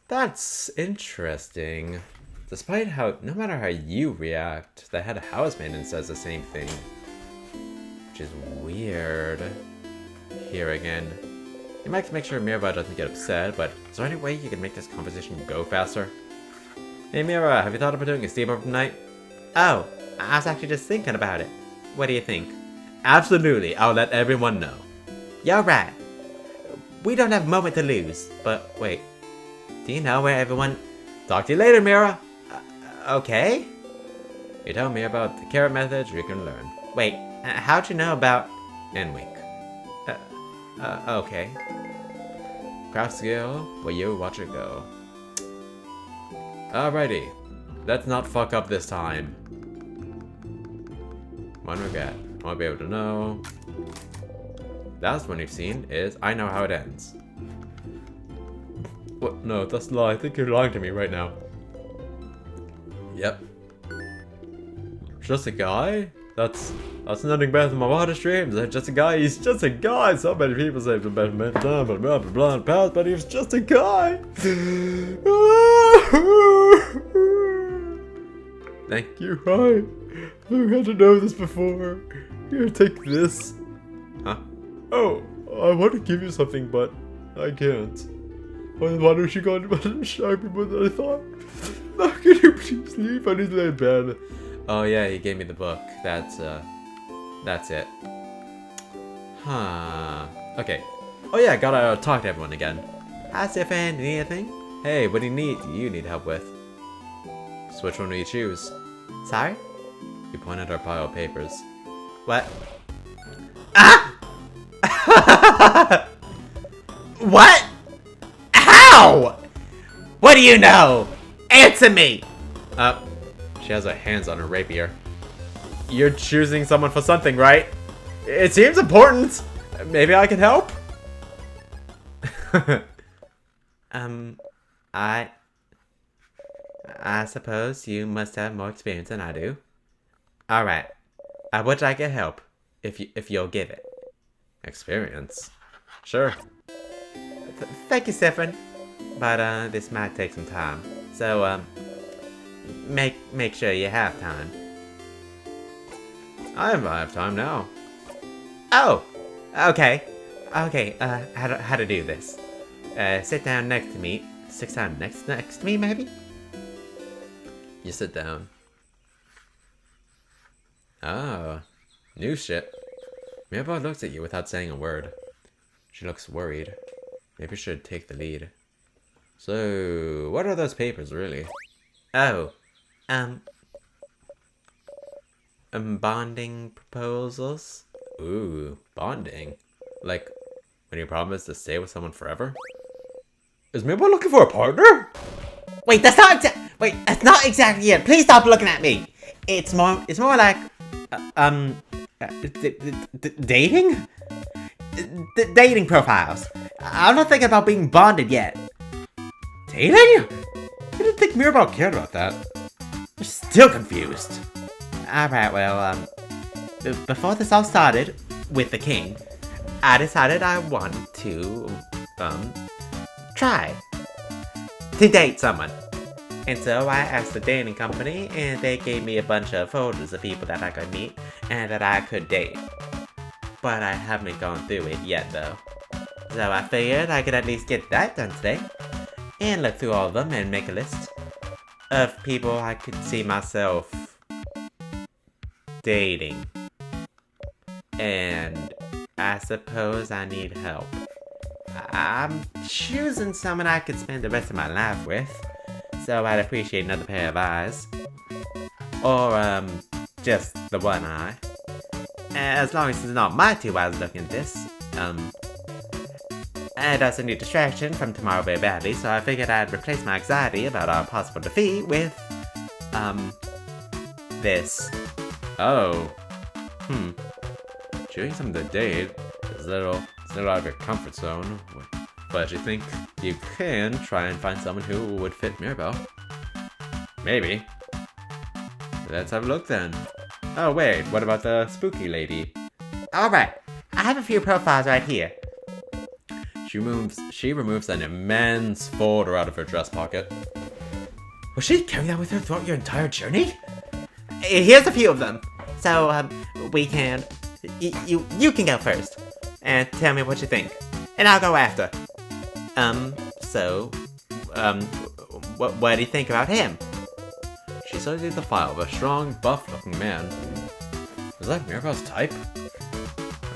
That's interesting. Despite how, no matter how you react, the head housemaiden says the same thing. Which is weird. Here again. You might make sure Mirabelle doesn't get upset, but is there any way you can make this conversation go faster? Hey Mira, have you thought about doing a sleepover tonight? Oh, I was actually just thinking about it. What do you think? Absolutely, I'll let everyone know. You're right. We don't have a moment to lose, but wait. Do you know where everyone... Talk to you later, Mira. Okay? You tell me about the carrot methods you can learn. Wait, how'd you know about... And wink. Okay. Craft skill, will you watch it go? Alrighty. Let's not fuck up this time. One regret. I won't be able to know. Last one you've seen is I know how it ends. What? No, that's a lie. I think you're lying to me right now. Yep. Just a guy? That's nothing better than my wildest dreams. Just a guy. He's just a guy. So many people say blah blah blah blah blah blah, but he was just a guy. Thank you. Hi. I had to know this before. Here, take this. Huh? Oh, I want to give you something, but I can't. Why don't you go to sharp people than I thought? No, can you please leave? I need to lay in bed. Oh yeah, he gave me the book. That's it. Huh. Okay. Oh yeah, gotta talk to everyone again. Hi, Stefan. Need anything? Hey, what do you need help with? So which one do you choose? Sorry? He pointed at our pile of papers. What? Ah! What? How? What do you know? Answer me! She has her hands on her rapier. You're choosing someone for something, right? It seems important. Maybe I can help? I suppose you must have more experience than I do. Alright. I would like your help, if you'll give it. Experience? Sure. Thank you, Stefan. But, this might take some time. So, make sure you have time. I have time now. Oh! Okay. Okay, how to do this. Sit down next to me. Sit down next to me, maybe? You sit down. Oh. New shit. Mirabelle looks at you without saying a word. She looks worried. Maybe she should take the lead. So, what are those papers, really? Oh. Bonding proposals? Ooh, bonding? Like, when you promise to stay with someone forever? Is Mirabelle looking for a partner? Wait, that's not exactly it. Please stop looking at me. It's more like, dating? Dating profiles. I'm not thinking about being bonded yet. Dating? I didn't think Mirabelle cared about that. I'm still confused. Alright, well, before this all started with the king, I decided I wanted to, try to date someone. And so I asked the dating company, and they gave me a bunch of photos of people that I could meet and that I could date. But I haven't gone through it yet, though. So I figured I could at least get that done today. And look through all of them and make a list of people I could see myself dating. And I suppose I need help. I'm choosing someone I could spend the rest of my life with. So I'd appreciate another pair of eyes. Or, just the one eye. As long as it's not my two eyes looking at this. I also need distraction from tomorrow very badly, so I figured I'd replace my anxiety about our possible defeat with, this. Oh. Choosing someone to date is a little out of your comfort zone. But you think you can try and find someone who would fit Mirabelle? Maybe. Let's have a look then. Oh wait, what about the spooky lady? Alright, I have a few profiles right here. She removes an immense folder out of her dress pocket. Was she carrying that with her throughout your entire journey? Here's a few of them. So, we can... You can go first. And tell me what you think. And I'll go after. What do you think about him? She studied the file of a strong, buff-looking man. Is that Mirabelle's type?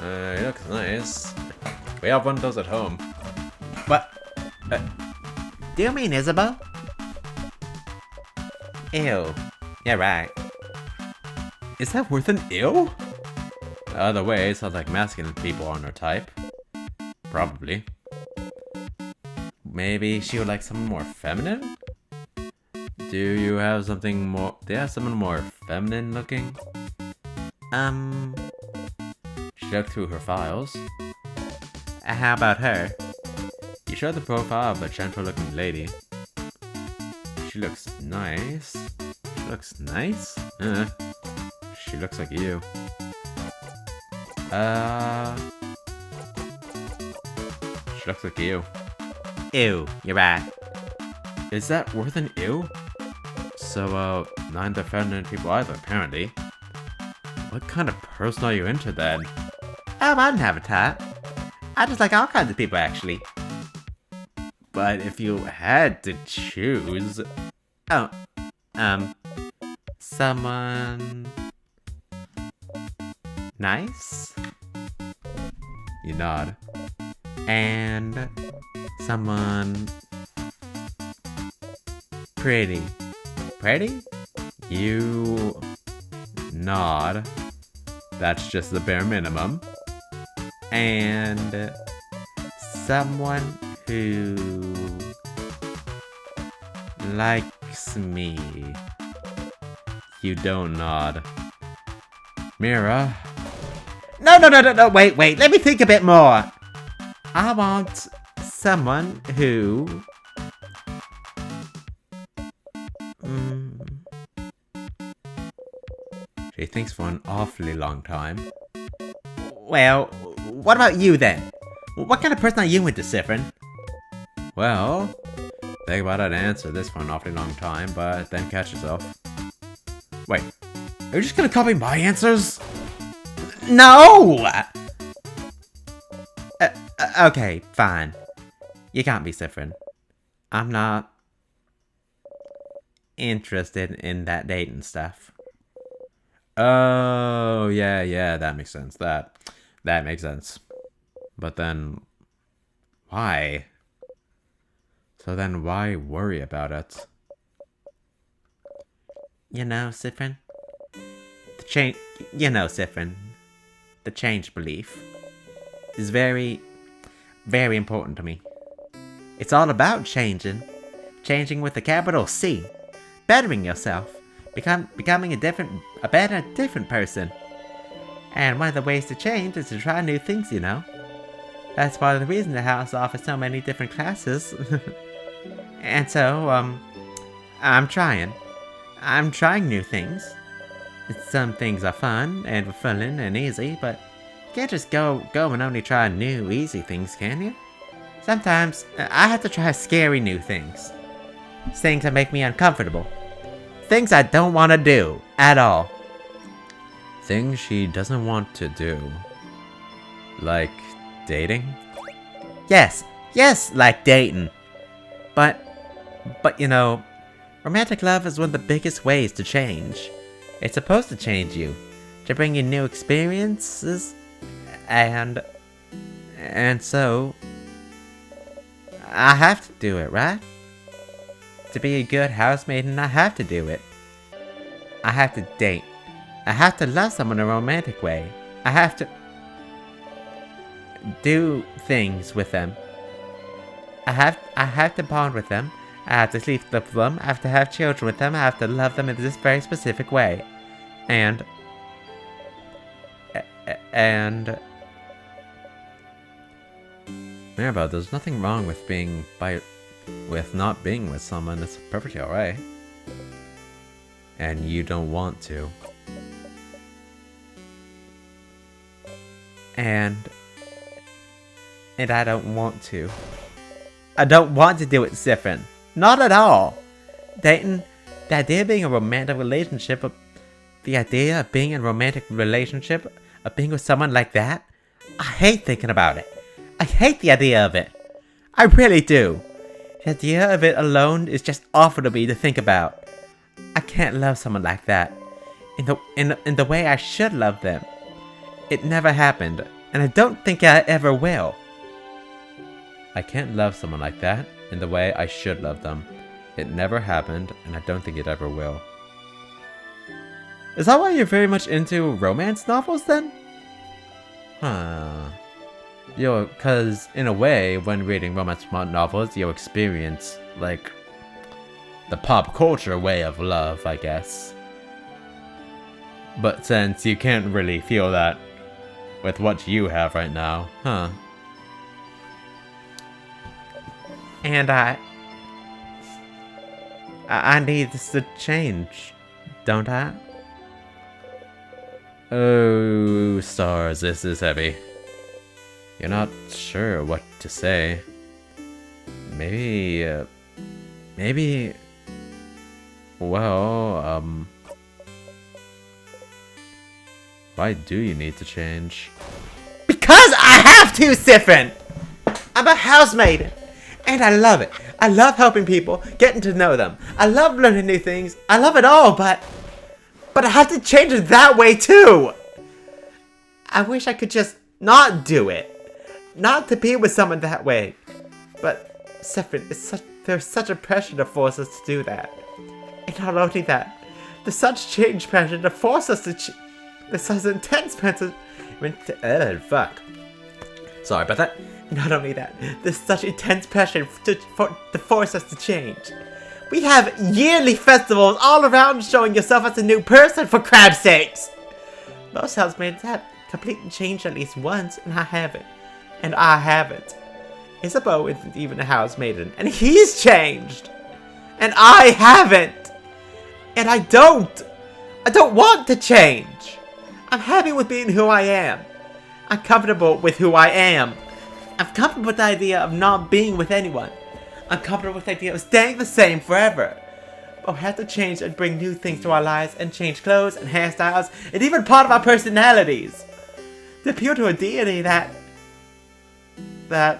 He looks nice. We have one of those at home. What? Do you mean Isabel? Ew. Yeah, right. Is that worth an ew? Either way, it sounds like masculine people aren't her type. Probably. Maybe she would like someone more feminine? Do you have someone more feminine looking? She looked through her files. How about her? You showed the profile of a gentle looking lady. She looks nice. She looks nice? She looks like you. She looks like you. Ew, you're right. Is that worth an ew? So, neither feminine people either, apparently. What kind of person are you into then? Oh, I don't have a type. I just like all kinds of people, actually. But if you had to choose... Oh, someone... nice? You nod. And... someone... pretty. Pretty? You... nod. That's just the bare minimum. And... someone who... likes me. You don't nod. Mira. No, wait, let me think a bit more. I want someone who... She thinks for an awfully long time. Well, what about you then? What kind of person are you into, Siffrin? Well, think about how to answer this for an awfully long time, but then catch yourself. Wait, are you just gonna copy my answers? No! Okay, fine. You can't be Siffrin. I'm not interested in that dating stuff. Oh, yeah, that makes sense. That makes sense. But then, why? So then why worry about it? You know, Siffrin? Siffrin. The change belief is very, very important to me. It's all about changing. Changing with a capital C. Bettering yourself. Becoming a different person. And one of the ways to change is to try new things, you know? That's part of the reason the house offers so many different classes. And so, I'm trying. I'm trying new things. Some things are fun and fulfilling and easy, but you can't just go and only try new, easy things, can you? Sometimes, I have to try scary new things. Things that make me uncomfortable. Things I don't want to do, at all. Things she doesn't want to do. Like dating? Yes, like dating. But you know, romantic love is one of the biggest ways to change. It's supposed to change you, to bring you new experiences, and so, I have to do it, right? To be a good housemaiden, I have to do it. I have to date. I have to love someone in a romantic way. I have to do things with them. I have to bond with them. I have to sleep with them. I have to have children with them. I have to love them in this very specific way. And Maribel, there's nothing wrong with not being with someone. It's perfectly alright. And you don't want to. And And I don't want to. I don't want to do it, Siffrin. Not at all. Dayton, the idea of being in a romantic relationship, of being with someone like that, I hate thinking about it. I hate the idea of it. I really do. The idea of it alone is just awful to me to think about. I can't love someone like that in the way I should love them. It never happened, and I don't think I ever will. I can't love someone like that in the way I should love them. It never happened, and I don't think it ever will. Is that why you're very much into romance novels then? Huh. Cause in a way, when reading romance novels, you'll experience, like, the pop culture way of love, I guess. But since you can't really feel that with what you have right now, huh? And I need this to change, don't I? Oh, stars, this is heavy. You're not sure what to say. Maybe, well, why do you need to change? Because I have to, Siffrin! I'm a housemaid, and I love it. I love helping people, getting to know them. I love learning new things. I love it all, but I have to change it that way too. I wish I could just not do it. Not to be with someone that way. But, Siffrin, there's such a pressure to force us to do that. And not only that, there's such change pressure to force us to there's such intense pressure. Fuck. Sorry about that. Not only that, there's such intense pressure to force us to change. We have yearly festivals all around showing yourself as a new person, for crab's sakes! Most housemaids have completely changed at least once, and I haven't. And I haven't. Isabeau isn't even a housemaiden, and he's changed! And I haven't! And I don't want to change! I'm happy with being who I am. I'm comfortable with who I am. I'm comfortable with the idea of not being with anyone. I'm comfortable with the idea of staying the same forever. But we have to change and bring new things to our lives and change clothes and hairstyles and even part of our personalities. To appeal to a deity that I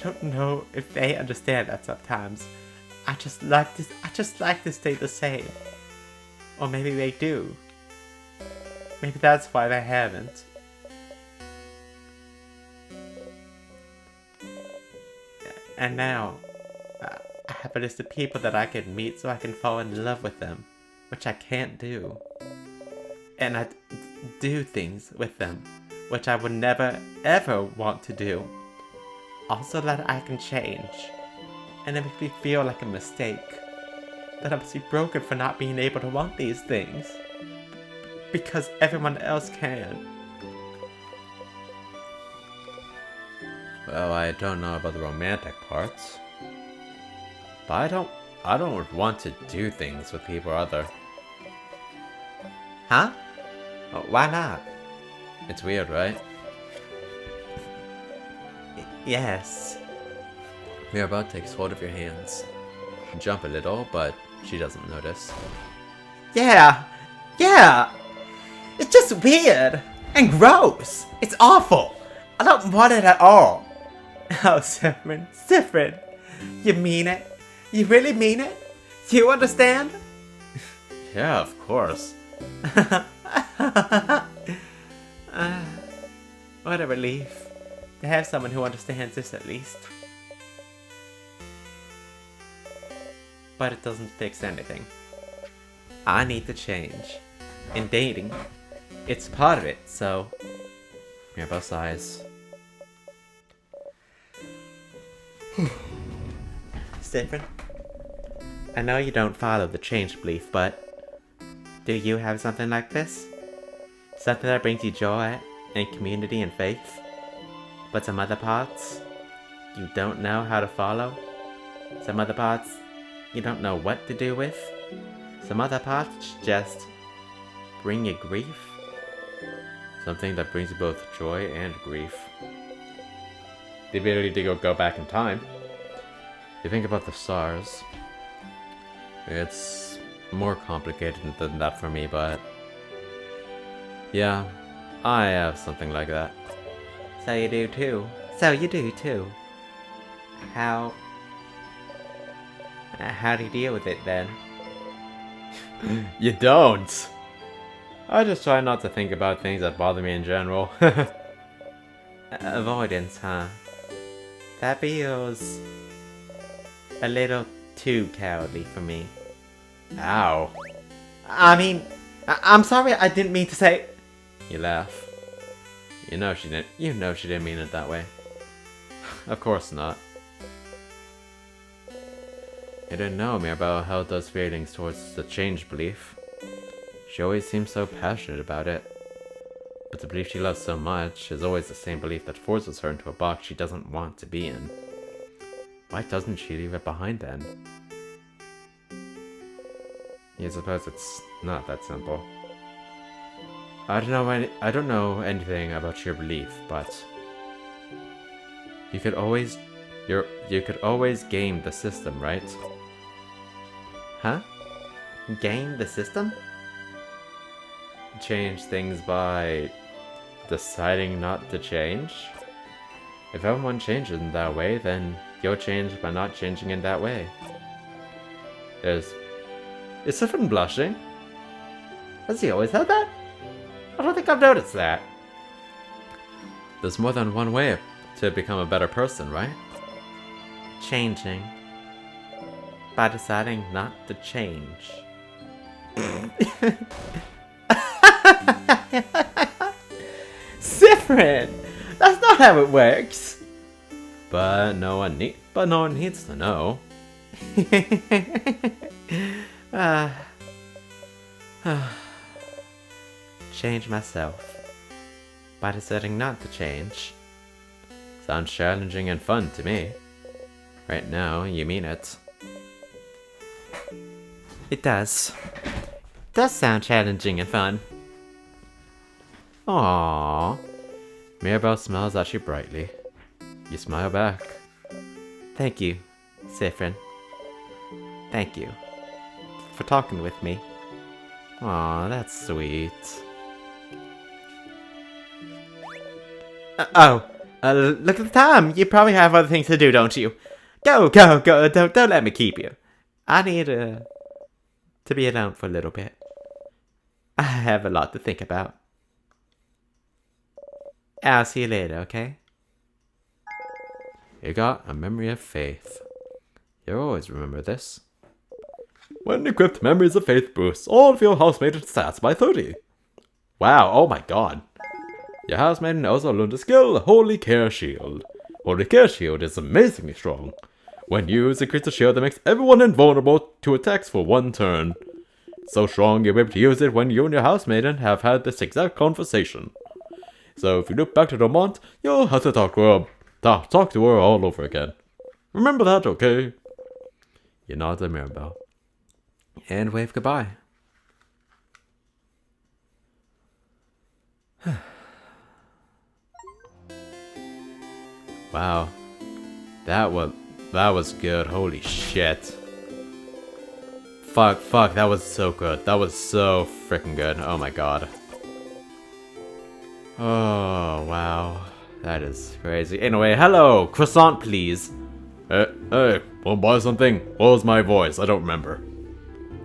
don't know if they understand that sometimes. I just like to stay the same. Or maybe they do. Maybe that's why they haven't. And now, I have a list of people that I can meet so I can fall in love with them, which I can't do. And I do things with them, which I would never, ever want to do. Also that I can change. And it makes me feel like a mistake. That I must be broken for not being able to want these things. Because everyone else can. Well, I don't know about the romantic parts. But I don't want to do things with people other. Huh? Oh, why not? It's weird, right? Yes. Mirabelle takes hold of your hands. You jump a little, but she doesn't notice. Yeah! It's just weird! And gross! It's awful! I don't want it at all! Oh, Siffrin, you mean it? You really mean it? Do you understand? Yeah, of course. What a relief to have someone who understands this at least. But it doesn't fix anything. I need to change. In dating, it's part of it, so... Mirabelle sighs. Siffrin, I know you don't follow the change belief, but do you have something like this? Something that brings you joy and community and faith? But some other parts you don't know how to follow? Some other parts you don't know what to do with? Some other parts just bring you grief? Something that brings you both joy and grief. the ability to go back in time. If you think about the stars, it's more complicated than that for me, but yeah, I have something like that. So you do too. So you do too. How do you deal with it then? You don't! I just try not to think about things that bother me in general. Avoidance, huh? That feels a little too cowardly for me. Ow. I mean, I'm sorry, I didn't mean to say... You laugh. You know she didn't mean it that way. Of course not. You didn't know Mirabelle held those feelings towards the change belief. She always seems so passionate about it. But the belief she loves so much is always the same belief that forces her into a box she doesn't want to be in. Why doesn't she leave it behind then? I suppose it's not that simple. I don't know anything about your belief, but you could always game the system, right? Huh? Game the system? Change things by deciding not to change? If everyone changes in that way, then you'll change by not changing in that way. Is Sifrin blushing? Has he always had that? I don't think I've noticed that. There's more than one way to become a better person, right? Changing. By deciding not to change. Sifrin! That's not how it works! But no one needs to know. Change myself. By deciding not to change. Sounds challenging and fun to me. Right now, you mean it. It does. It does sound challenging and fun. Aww. Mirabelle smiles at you brightly. You smile back. Thank you, Sifrin. Thank you for talking with me. Aw, that's sweet. Look at the time. You probably have other things to do, don't you? Go. Don't let me keep you. I need to be alone for a little bit. I have a lot to think about. I'll see you later, okay? You got a memory of faith. You'll always remember this. When equipped, memories of faith boosts all of your housemate stats by 30. Wow, oh my god. Your housemaiden also learned the skill Holy Care Shield. Holy Care Shield is amazingly strong. When used, it creates a shield that makes everyone invulnerable to attacks for 1 turn. So strong you'll be able to use it when you and your housemaiden have had this exact conversation. So if you look back to Domont, you'll have to talk to her all over again. Remember that, okay? You nod to Mirabelle. And wave goodbye. Wow. That was good. Holy shit. Fuck, that was so good. That was so freaking good. Oh my god. Oh, wow. That is crazy. Anyway, hello! Croissant, please. Hey, wanna buy something? What was my voice? I don't remember.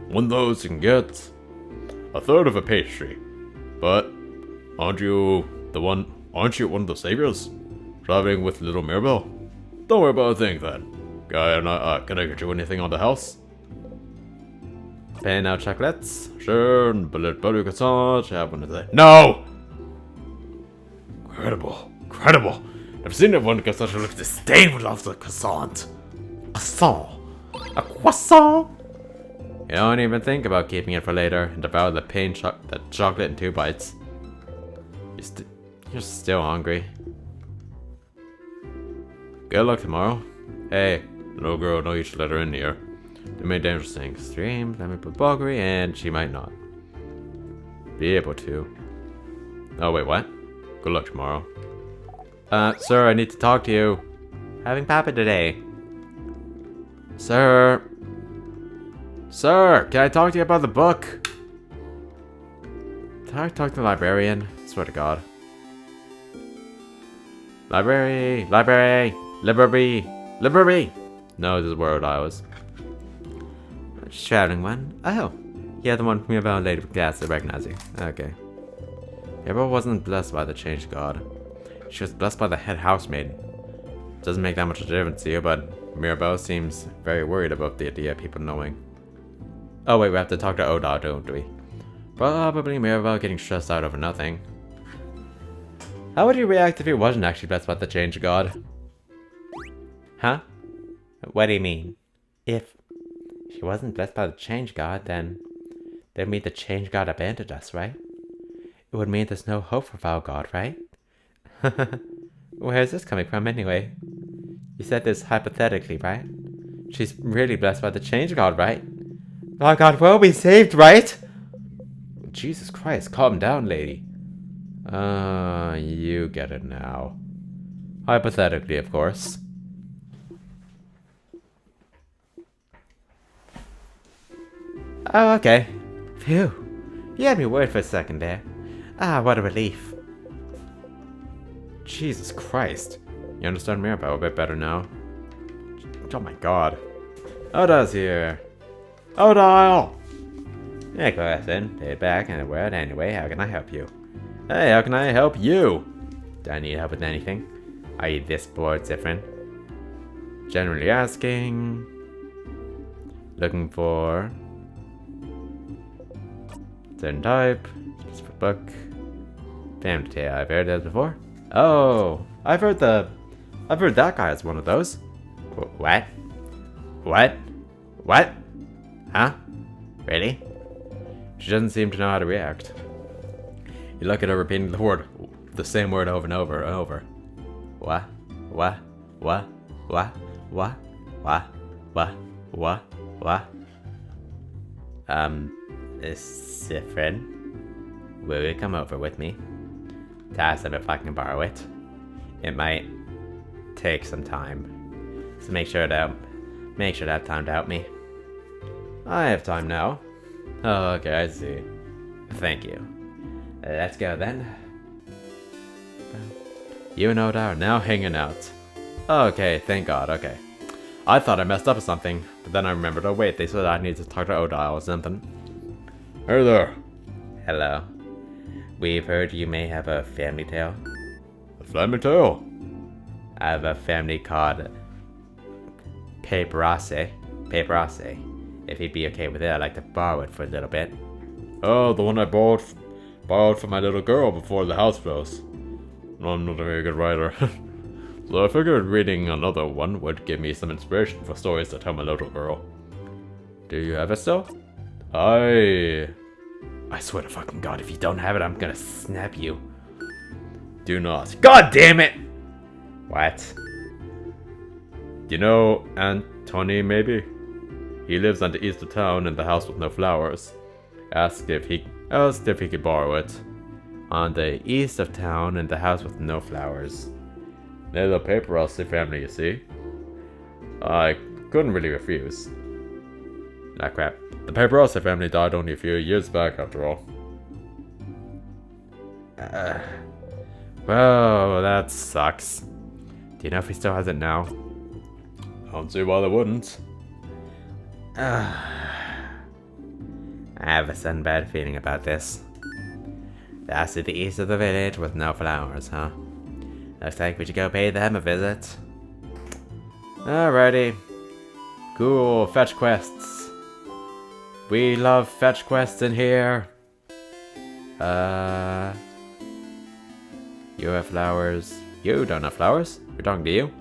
One of those you can get a third of a pastry. But, aren't you one of the saviors? Traveling with little Mirabelle? Don't worry about a thing then. Can I get you anything on the house? Pan out chocolates? Sure, and butter croissant. Have one of that. No! Incredible. Never seen anyone get such a look disdain with loves a croissant. A croissant? You don't even think about keeping it for later and devour the chocolate in 2 bites. You're still hungry. Good luck tomorrow. Hey, little girl, no, you should let her in here. They may dangerous things. Stream, let me put buggery, and she might not be able to. Oh, wait, what? Good luck tomorrow. Sir, I need to talk to you. having papa today. Sir! Sir, can I talk to you about the book? Can I talk to the librarian? Swear to God. Library! Library! Library! Library! No, this is where I was. Shouting one. Oh, yeah, the one from your bone lady with glasses. I recognize you. Okay. Mirabelle wasn't blessed by the changed god. She was blessed by the head housemaid. Doesn't make that much of a difference to you, but Mirabelle seems very worried about the idea of people knowing. Oh wait, we have to talk to Oda, don't we? Probably Mirabelle getting stressed out over nothing. How would you react if he wasn't actually blessed by the changed god? Huh? What do you mean? If she wasn't blessed by the change god, then that would mean the change god abandoned us, right? It would mean there's no hope for Val God, right? Where is this coming from anyway? You said this hypothetically, right? She's really blessed by the change god, right? Val God will be saved, right? Jesus Christ, calm down, lady. You get it now. Hypothetically, of course. Oh, okay. Phew. You had me worried for a second there. Ah, what a relief. Jesus Christ. You understand Mirabelle a bit better now? Oh my god. Oda's here. Oda! Yeah, go ahead then. Lay it back and a word anyway. How can I help you? Hey, how can I help you? Do I need help with anything? Are you this bored, Zephyrin? Generally asking. Looking for certain type. Specific book. Family Tale. I've heard that before. Oh, I've heard that guy has one of those. What? What? What? Huh? Really? She doesn't seem to know how to react. You look at her repeating the same word over and over and over. What? What? What? What? What? What? What? What? What? Zephyrin, will you come over with me to ask them if I can borrow it? It might take some time, so make sure to have time to help me. I have time now. Oh, okay, I see. Thank you. Let's go then. You and Oda are now hanging out. Okay, thank God, okay. I thought I messed up with something, but then I remembered, oh wait, they said I need to talk to Oda or something. Hey there. Hello. We've heard you may have a family tale. A family tale? I have a family called Paperase. If he'd be okay with it, I'd like to borrow it for a little bit. Oh, the one I borrowed for my little girl before the house froze. I'm not a very good writer. So I figured reading another one would give me some inspiration for stories to tell my little girl. Do you have it still? I swear to fucking God, if you don't have it, I'm gonna snap you. Do not. God damn it! What? You know Anthony, maybe? He lives on the east of town in the house with no flowers. Asked if he could borrow it. On the east of town in the house with no flowers. They're the Paperossi family, you see. I couldn't really refuse. Ah, crap. The Paperossi family died only a few years back, after all. Well, that sucks. Do you know if he still has it now? I don't see why they wouldn't. I have a sudden bad feeling about this. The house to the east of the village with no flowers, huh? Looks like we should go pay them a visit. Alrighty. Cool, fetch quests. We love fetch quests in here. You have flowers. You don't have flowers? We're talking to you.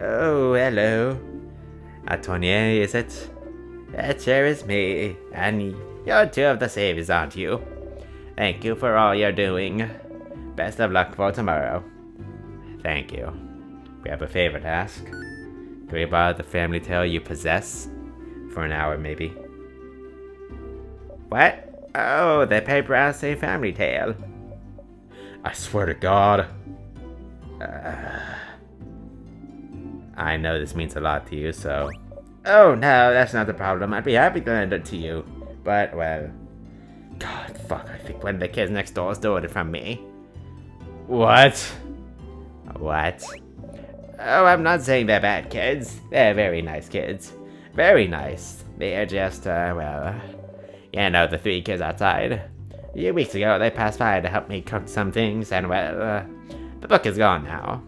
Oh, hello. Antonia, is it? It sure is me. And you're two of the saviors, aren't you? Thank you for all you're doing. Best of luck for tomorrow. Thank you. We have a favor to ask. Can we borrow the family tale you possess? For an hour, maybe. What? Oh, the Paperossi family tale. I swear to God. I know this means a lot to you, so... Oh, no, that's not the problem. I'd be happy to lend it to you. But, well... God, fuck, I think one of the kids next door stole it from me. What? What? Oh, I'm not saying they're bad kids. They're very nice kids. Very nice. They're just, well... You know, the 3 kids outside. A few weeks ago, they passed by to help me cook some things, and, well, the book is gone now.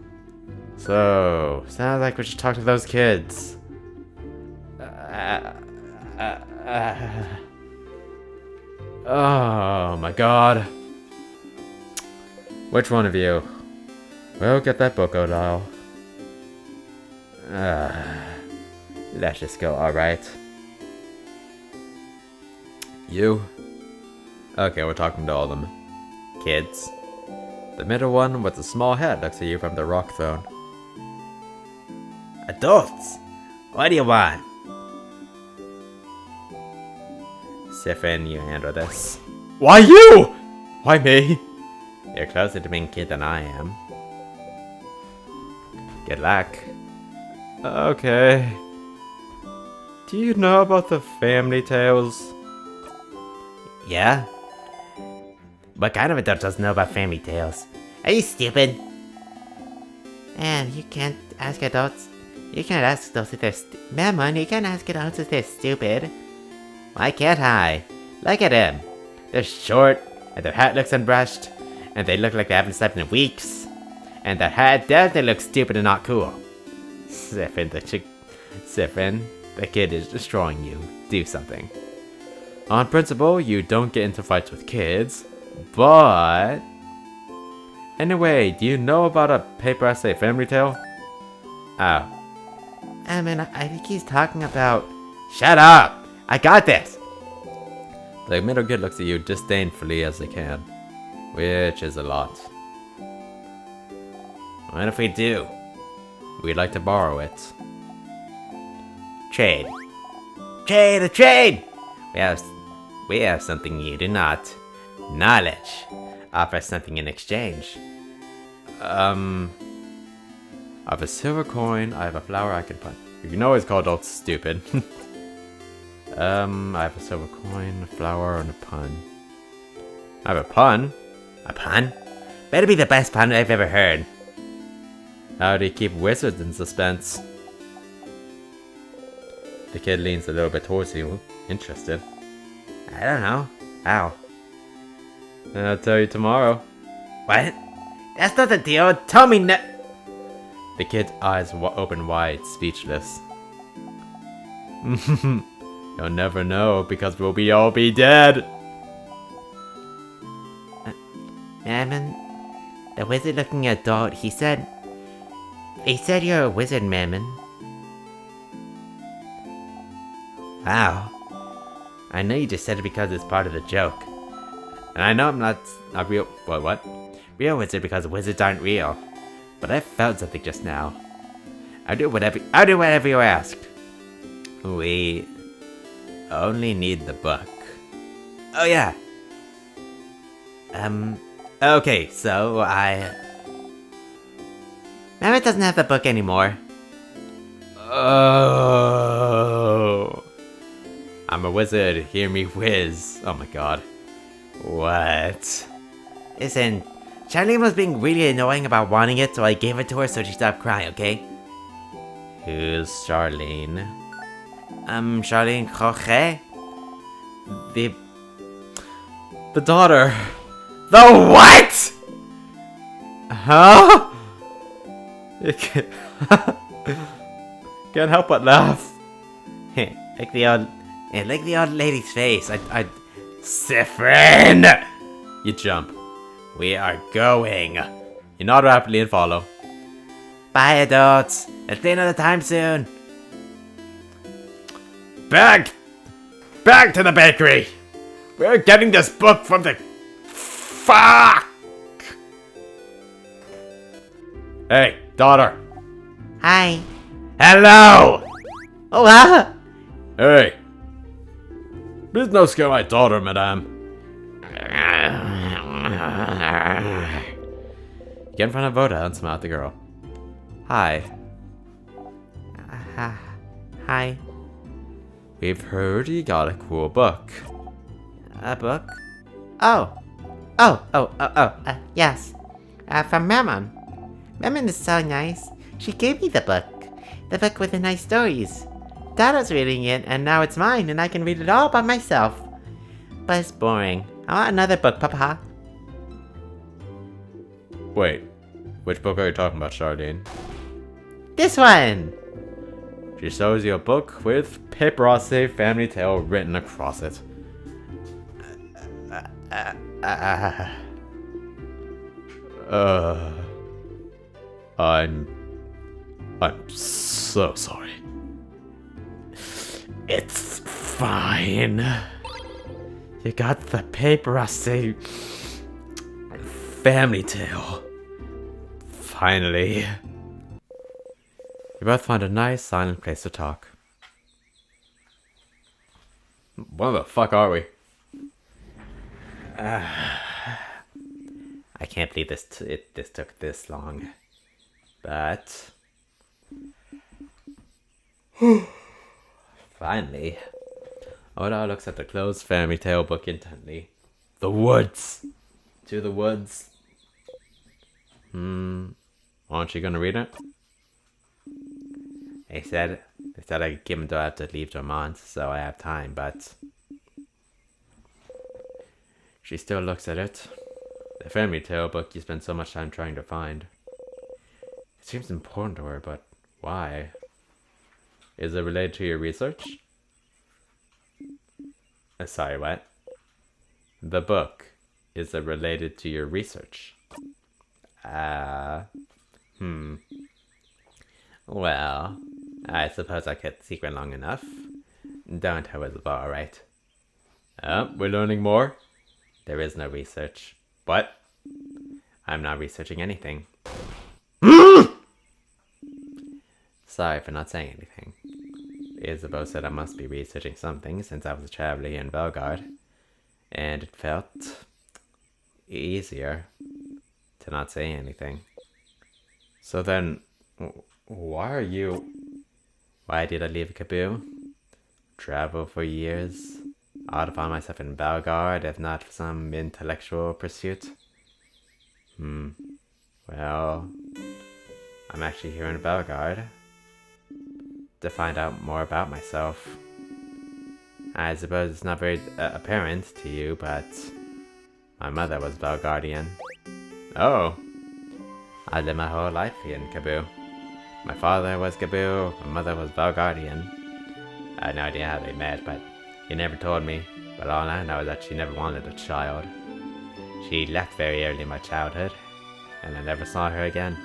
So, sounds like we should talk to those kids. Oh my god. Which one of you? Well, get that book, Odile. Let's just go, alright. You? Okay, we're talking to all of them. Kids. The middle one with the small head looks at you from the rock throne. Adults! What do you want? Siffin, you handle this. Why you? Why me? You're closer to being kid than I am. Good luck. Okay. Do you know about the family tales? Yeah? What kind of adult doesn't know about family tales? Are you stupid? Man, you can't ask adults. You can't ask adults if they're Mammon, you can't ask adults if they're stupid. Why can't I? Look at him. They're short, and their hat looks unbrushed, and they look like they haven't slept in weeks. And their hat definitely looks stupid and not cool. Siffin, the kid is destroying you. Do something. On principle, you don't get into fights with kids, but... Anyway, do you know about a paper essay family tale? Oh. I mean, I think he's talking about... Shut up! I got this! The middle kid looks at you disdainfully as they can, which is a lot. What if we do? We'd like to borrow it. Trade. Trade, a trade! We have something you do not. Knowledge. Offer something in exchange. I have a silver coin, I have a flower I can punch. You can always call adults stupid. I have a silver coin, a flower, and a pun. I have a pun? A pun? Better be the best pun I've ever heard. How do you keep wizards in suspense? The kid leans a little bit towards you, interested. I don't know. How? I'll tell you tomorrow. What? That's not the deal. Tell me no. The kid's eyes open wide, speechless. You'll never know because we'll all be dead. Mammon, the wizard-looking adult. He said you're a wizard, Mammon. Wow. I know you just said it because it's part of the joke. And I know I'm not a real... What? Real wizard because wizards aren't real. But I felt something just now. I'll do whatever you ask. We only need the book. Oh yeah. Okay, so Mammon doesn't have the book anymore. Oh. I'm a wizard, hear me whiz. Oh my god. What? Listen, Charlene was being really annoying about wanting it, so I gave it to her so she stopped crying, okay? Who's Charlene? Charlene Croche? The daughter. The what?! Huh? You can't help but laugh. like the old lady's face. Siffrin! You jump. We are going. You nod rapidly and follow. Bye, adults. Let's play another time soon. Back to the bakery. We're getting this book from the... Fuck! Hey, daughter. Hi. Hello! Oh, ah! Hey. Please no scare my daughter, madame. Get in front of Voda and smile at the girl. Hi. Hi. We've heard you got a cool book. A book? Yes. From Mammon. Mammon is so nice. She gave me the book. The book with the nice stories. Dad was reading it, and now it's mine, and I can read it all by myself. But it's boring. I want another book, Papa. Wait, which book are you talking about, Charlene? This one! She shows you a book with Paper-Mache Family Tale written across it. I'm so sorry. It's fine. You got the Paper-Mache Family Tale. Finally. You both find a nice silent place to talk. Where the fuck are we? I can't believe this took this long. But finally, Oda looks at the closed Family Tale book intently. The woods! To the woods. Aren't you gonna read it? they said I could give him till I have to leave Vermont, so I have time, but She still looks at it. The Family Tale book you spent so much time trying to find. It seems important to her, but why? Is it related to your research? Sorry, what? The book. Is it related to your research? well, I suppose I kept the secret long enough. Don't tell us about, alright? We're learning more? There is no research. What? I'm not researching anything. Sorry for not saying anything. Isabeau said I must be researching something since I was a traveler here in Belgard, and it felt easier to not say anything. So then, why did I leave Kabul? Travel for years, all to find myself in Belgard, if not for some intellectual pursuit? Well, I'm actually here in Belgard to find out more about myself. I suppose it's not very apparent to you, but my mother was Belgardian. Oh. I lived my whole life here in Kabul. My father was Kabul, my mother was Belgardian. I had no idea how they met, but he never told me. But all I know is that she never wanted a child. She left very early in my childhood, and I never saw her again.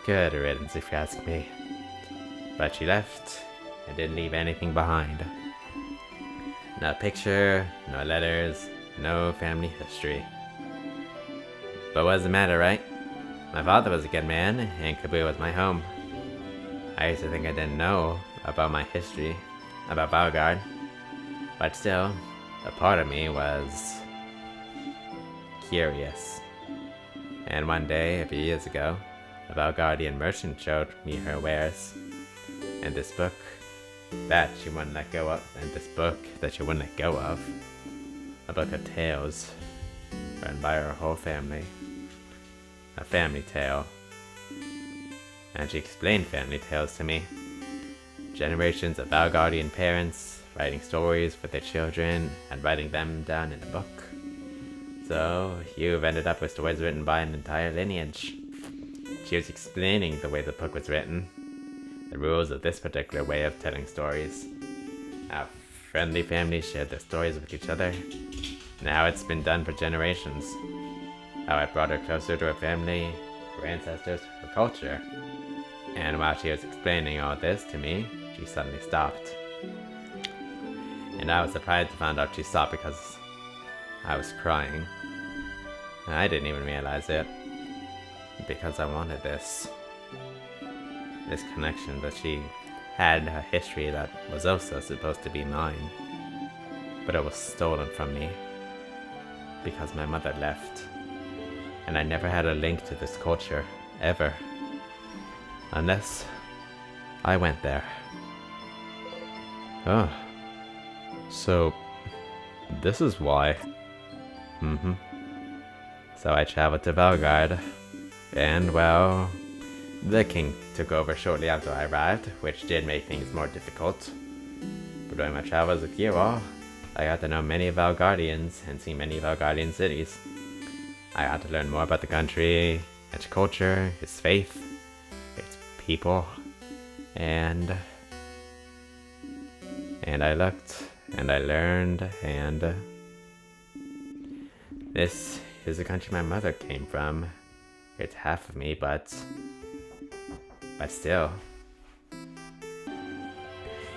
Good riddance, if you ask me. But she left and didn't leave anything behind. No picture, no letters, no family history. But what does it matter, right? My father was a good man, and Kabul was my home. I used to think I didn't know about my history, about Belgard. But still, a part of me was curious. And one day, a few years ago, a Belgardian merchant showed me her wares. And this book that she wouldn't let go of, and this book that she wouldn't let go of. A book of tales written by her whole family. A family tale. And she explained family tales to me. Generations of Belgardian parents writing stories for their children and writing them down in a book. So you've ended up with stories written by an entire lineage. She was explaining the way the book was written. The rules of this particular way of telling stories. How friendly families shared their stories with each other. And how it's been done for generations. How it brought her closer to her family, her ancestors, her culture. And while she was explaining all this to me, she suddenly stopped. And I was surprised to find out she stopped because I was crying. And I didn't even realize it. Because I wanted this. This connection that she had, a history that was also supposed to be mine. But it was stolen from me. Because my mother left. And I never had a link to this culture, ever. Unless I went there. Oh. So, this is why. Mm-hmm. So I traveled to Valgard, and well, the king took over shortly after I arrived, which did make things more difficult. But during my travels with you all, I got to know many Valgardians and see many Valgardian cities. I got to learn more about the country, its culture, its faith, its people, and I looked, and I learned, and this is the country my mother came from. It's half of me, but still.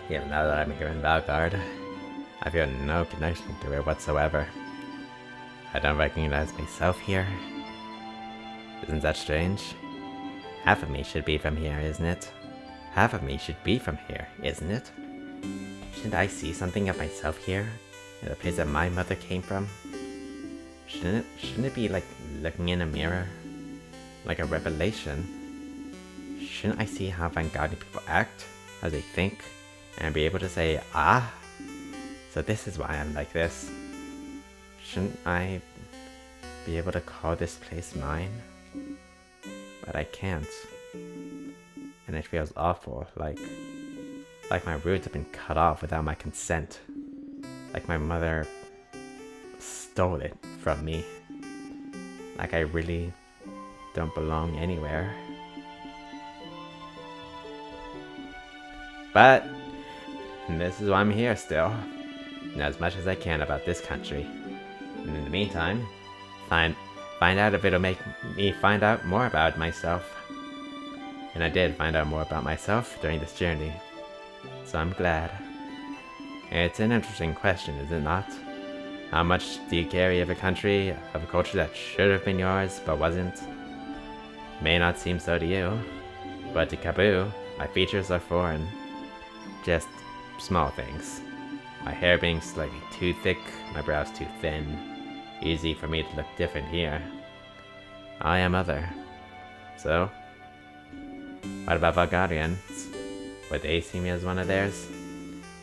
Even now that I'm here in Valgard, I feel no connection to it whatsoever. I don't recognize myself here. Isn't that strange? Half of me should be from here, isn't it? Half of me should be from here, isn't it? Shouldn't I see something of myself here, in the place that my mother came from? Shouldn't it be like looking in a mirror? Like a revelation? Shouldn't I see how Vanguardian people act, how they think, and be able to say, ah, so this is why I'm like this? Shouldn't I be able to call this place mine? But I can't. And it feels awful, like my roots have been cut off without my consent. Like my mother stole it from me. Like I really don't belong anywhere. But this is why I'm here still. Know as much as I can about this country. And in the meantime, find out if it'll make me find out more about myself. And I did find out more about myself during this journey. So I'm glad. It's an interesting question, is it not? How much do you carry of a country, of a culture that should have been yours, but wasn't? May not seem so to you, but to Kaboo, my features are foreign. Just small things. My hair being slightly too thick, my brows too thin. Easy for me to look different here. I am other. So, what about Valgarians? Would they see me as one of theirs?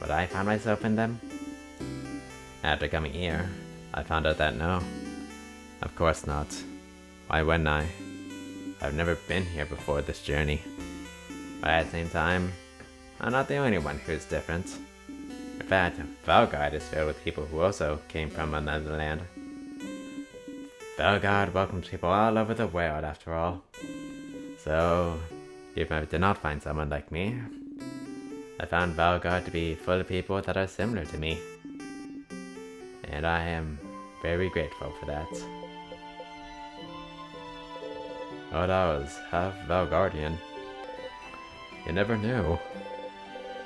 Would I find myself in them? After coming here, I found out that no. Of course not. Why wouldn't I? I've never been here before this journey. But at the same time, I'm not the only one who's different. In fact, Valgard is filled with people who also came from another land. Valgard welcomes people all over the world, after all. So, even if I did not find someone like me, I found Valgard to be full of people that are similar to me. And I am very grateful for that. Oda was half Valgardian. You never knew.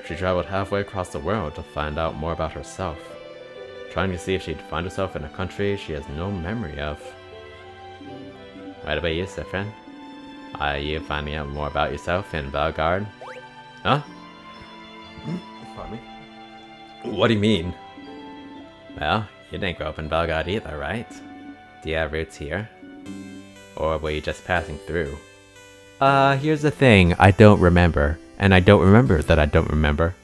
She traveled halfway across the world to find out more about herself, trying to see if she'd find herself in a country she has no memory of. What about you, Siffrin? Are you finding out more about yourself in Valgard? Huh? Pardon me? What do you mean? Well, you didn't grow up in Valgard either, right? Do you have roots here? Or were you just passing through? Here's the thing, I don't remember. And I don't remember that I don't remember.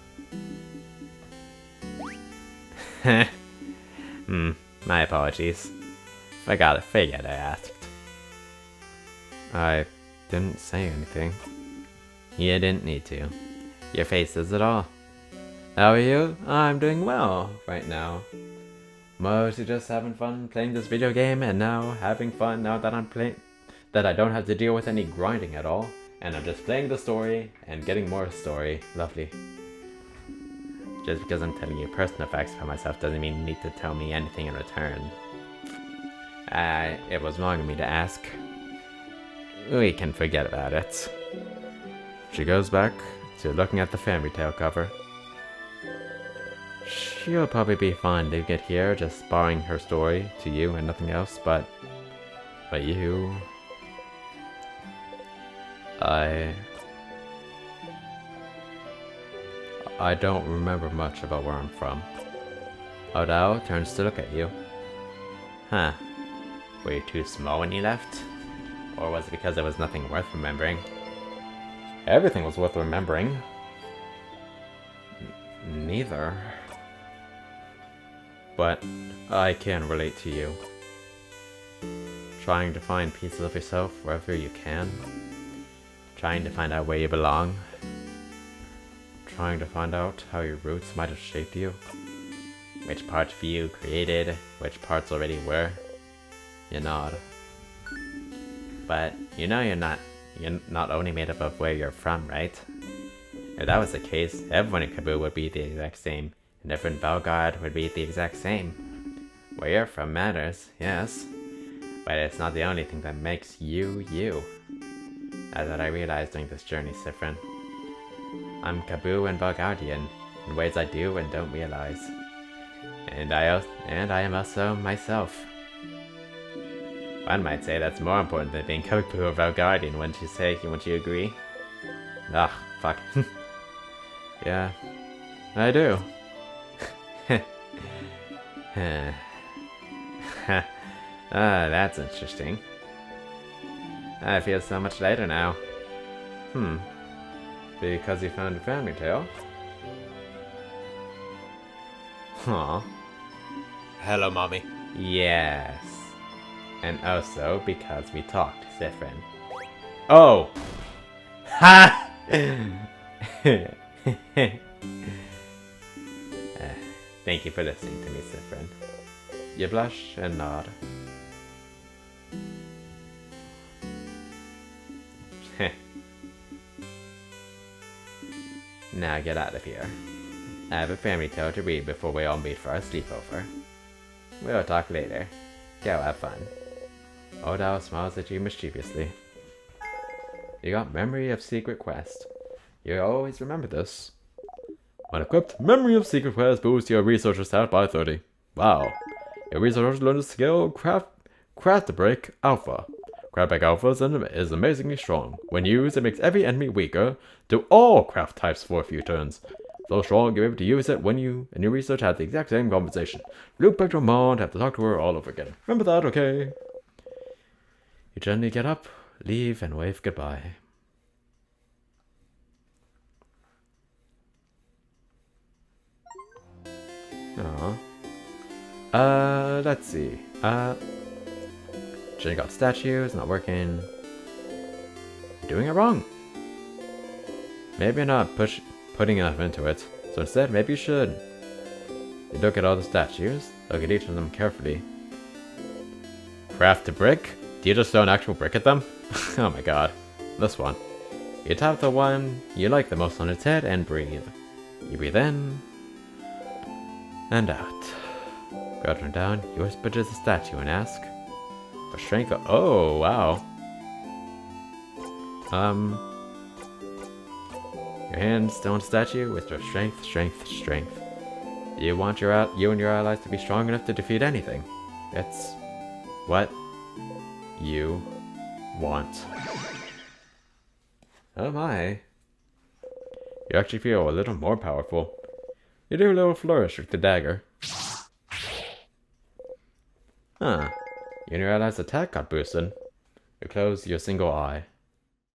My apologies. Forget I asked. I didn't say anything. You didn't need to. Your face says it all. How are you? I'm doing well right now. Mostly just having fun playing this video game, and now having fun now that I'm playing, that I don't have to deal with any grinding at all, and I'm just playing the story and getting more story. Lovely. Just because I'm telling you personal facts about myself doesn't mean you need to tell me anything in return. It was wrong of me to ask. We can forget about it. She goes back to looking at the fairy tale cover. She'll probably be fine to get here, just borrowing her story to you and nothing else, but you... I don't remember much about where I'm from. Odao turns to look at you. Huh. Were you too small when you left? Or was it because there was nothing worth remembering? Everything was worth remembering. Neither. But I can relate to you. Trying to find pieces of yourself wherever you can. Trying to find out where you belong. Trying to find out how your roots might have shaped you. Which parts of you created, which parts already were. You nod. But you know you're not only made up of where you're from, right? If that was the case, everyone in Kaboo would be the exact same, and everyone in Valgard would be the exact same. Where you're from matters, yes, but it's not the only thing that makes you, you. That's what I realized during this journey, Siffrin. I'm Kaboo and Valgardian, in ways I do and don't realize. And I am also myself. One might say that's more important than being Kaboo or Valgardian, wouldn't you agree? Ugh, fuck. Yeah, I do. That's interesting. I feel so much lighter now. Because you found a family tale? Huh. Hello, Mommy. Yes. And also because we talked, Siffrin. Oh! Ha! Thank you for listening to me, Siffrin. You blush and nod. Now get out of here. I have a family tale to read before we all meet for our sleepover. We'll talk later. Go have fun. Odal smiles at you mischievously. You got Memory of Secret Quest. You always remember this. When equipped, Memory of Secret Quest boosts your researcher stat by 30. Wow. Your researcher learned the skill Craft Break Alpha. Craft Break Alpha is amazingly strong. When used, it makes every enemy weaker to all craft types for a few turns. So strong, you're able to use it when you and your research have the exact same conversation. Loop back to Mond, have to talk to her all over again. Remember that, okay? You gently get up, leave, and wave goodbye. Let's see. Should've got statues, not working. You're doing it wrong. Maybe you're not putting enough into it. So instead, maybe you should. You look at all the statues, look at each of them carefully. Craft a brick? Do you just throw an actual brick at them? Oh my god. This one. You tap the one you like the most on its head and breathe. You breathe in and out. Crouching down, you whisper to the statue and ask for strength. Oh, wow. Your hand still on the statue, whisper strength, strength, strength. You want you and your allies to be strong enough to defeat anything. It's what you want. Oh my. You actually feel a little more powerful. You do a little flourish with the dagger. Huh. You and your allies' attack got boosted. You close your single eye.